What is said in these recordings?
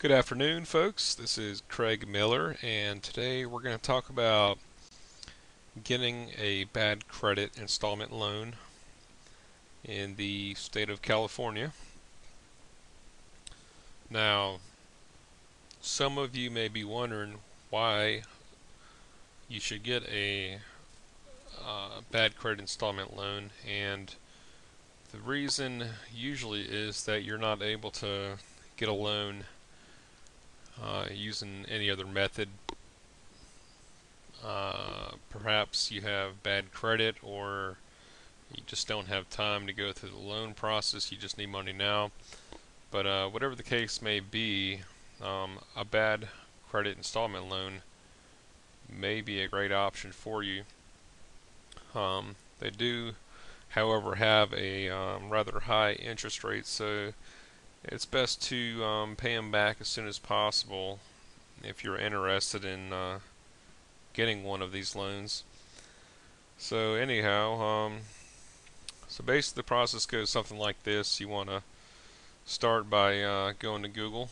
Good afternoon, folks. This is Craig Miller, and today we're going to talk about getting a bad credit installment loan in the state of California. Now, some of you may be wondering why you should get a bad credit installment loan, and the reason usually is that you're not able to get a loan using any other method. Perhaps you have bad credit, or you just don't have time to go through the loan process. You just need money now. But whatever the case may be, a bad credit installment loan may be a great option for you. They do, however, have a rather high interest rate, so it's best to pay them back as soon as possible if you're interested in getting one of these loans. So anyhow, so basically the process goes something like this. You want to start by going to Google,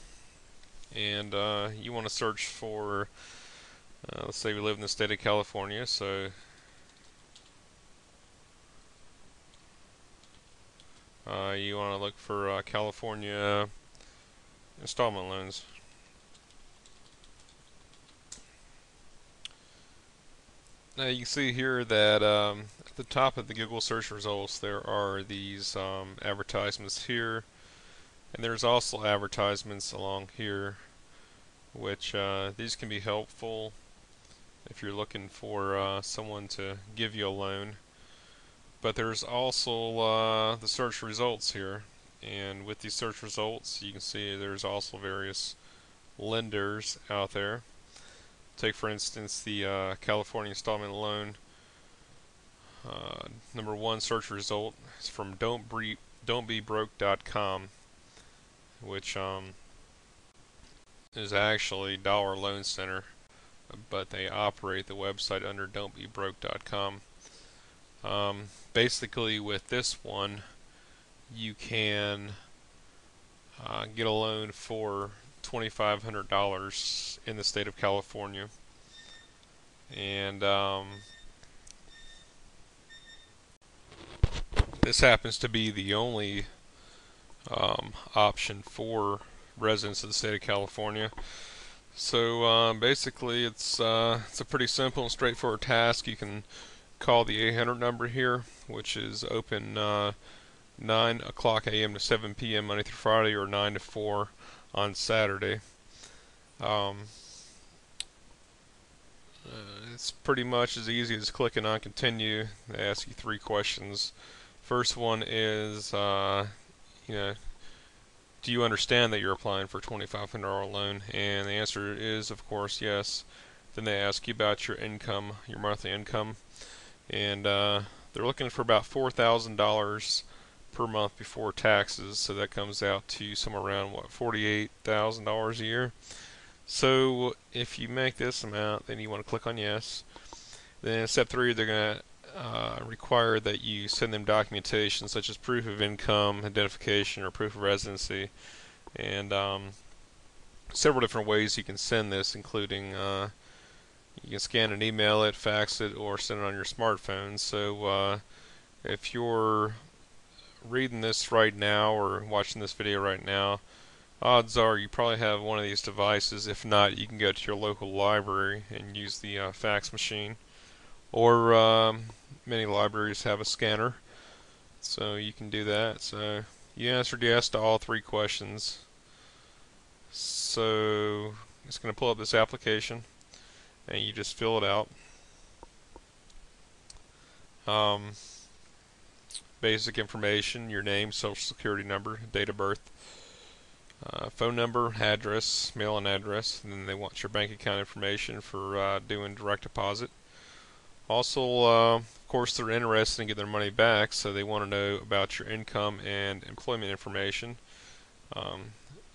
and you want to search for, let's say we live in the state of California, so you want to look for California installment loans. Now you can see here that at the top of the Google search results there are these advertisements here, and there's also advertisements along here, which these can be helpful if you're looking for someone to give you a loan. But there's also the search results here, and with these search results you can see there's also various lenders out there. Take for instance the California installment loan. Number one search result is from don'tbebroke.com, which is actually Dollar Loan Center, but they operate the website under don'tbebroke.com. Basically with this one you can get a loan for $2,500 in the state of California, and this happens to be the only option for residents of the state of California. So basically it's a pretty simple and straightforward task. You can call the 800 number here, which is open 9 o'clock a.m. to 7 p.m. Monday through Friday, or 9 to 4 on Saturday. It's pretty much as easy as clicking on continue. They ask you 3 questions. First one is, do you understand that you're applying for a $2,500 loan? And the answer is, of course, yes. Then they ask you about your income, your monthly income, and they're looking for about $4,000 per month before taxes, so that comes out to somewhere around $48,000 a year. So if you make this amount, then you want to click on yes. Then step 3, they're going to require that you send them documentation such as proof of income, identification, or proof of residency, and several different ways you can send this, including you can scan and email it, fax it, or send it on your smartphone. So if you're reading this right now or watching this video right now, odds are you probably have one of these devices. If not, you can go to your local library and use the fax machine, or many libraries have a scanner, so you can do that. So you answered yes to all 3 questions. So it's going to pull up this application, and you just fill it out. Basic information: your name, social security number, date of birth, phone number, address, mailing address, and then they want your bank account information for doing direct deposit. Also, of course, they're interested in getting their money back, so they want to know about your income and employment information,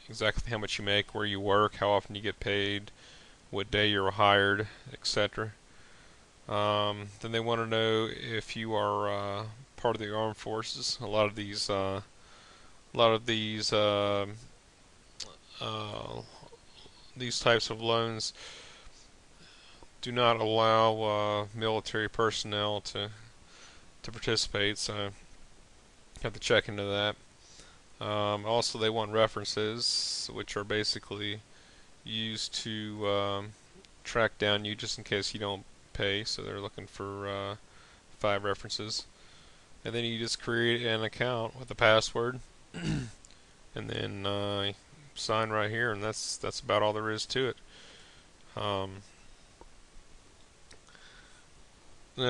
exactly how much you make, where you work, how often you get paid, what day you're hired, etc. Then they want to know if you are part of the armed forces. A lot of these these types of loans do not allow military personnel to participate, so you have to check into that. Also, they want references, which are basically used to track down you just in case you don't pay. So they're looking for 5 references, and then you just create an account with a password, and then sign right here, and that's about all there is to it. Now,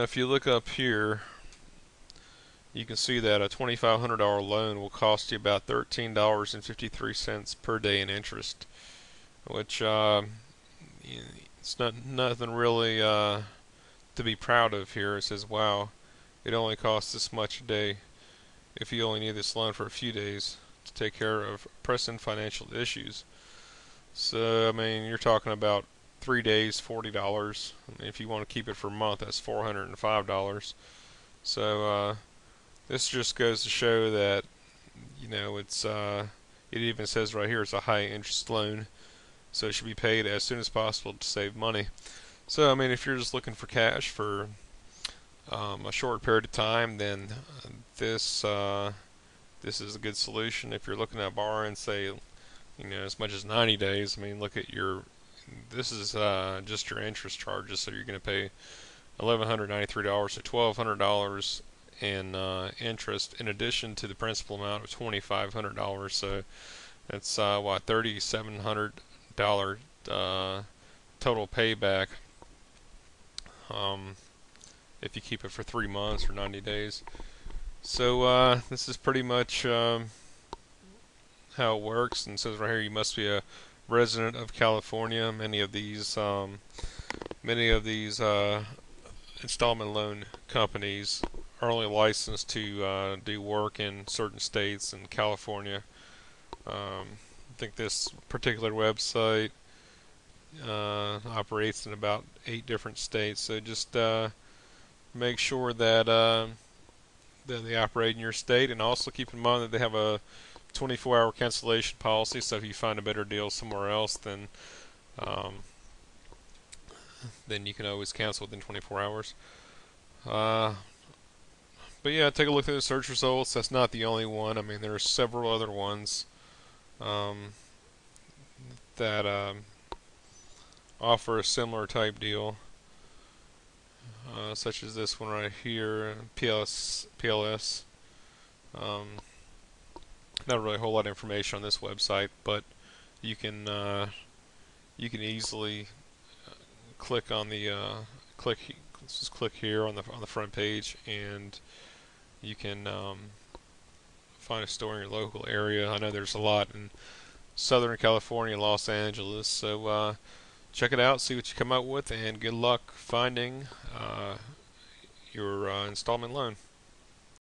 if you look up here, you can see that a $2,500 loan will cost you about $13.53 per day in interest, which it's nothing really to be proud of here. It says, wow, it only costs this much a day if you only need this loan for a few days to take care of pressing financial issues. So, I mean, you're talking about 3 days, $40. I mean, if you want to keep it for a month, that's $405. So, this just goes to show that, you know, it even says right here it's a high interest loan, so it should be paid as soon as possible to save money. So, I mean, if you're just looking for cash for a short period of time, then this is a good solution. If you're looking at borrowing, say, you know, as much as 90 days, I mean, look at this is just your interest charges, so you're going to pay $1,193 to $1,200 in interest in addition to the principal amount of $2,500. So that's what, $3,700 total payback if you keep it for 3 months or 90 days. So this is pretty much how it works, and it says right here you must be a resident of California. Many of these installment loan companies are only licensed to do work in certain states, and California. I think this particular website operates in about 8 different states. So just make sure that that they operate in your state, and also keep in mind that they have a 24-hour cancellation policy. So if you find a better deal somewhere else, then you can always cancel within 24 hours. But yeah, take a look at the search results. That's not the only one. I mean, there are several other ones that offer a similar type deal, such as this one right here, PLS. Not really a whole lot of information on this website, but you can easily click on the just click here on the front page, and you can find a store in your local area. I know there's a lot in Southern California, Los Angeles, so check it out, see what you come up with, and good luck finding your installment loan.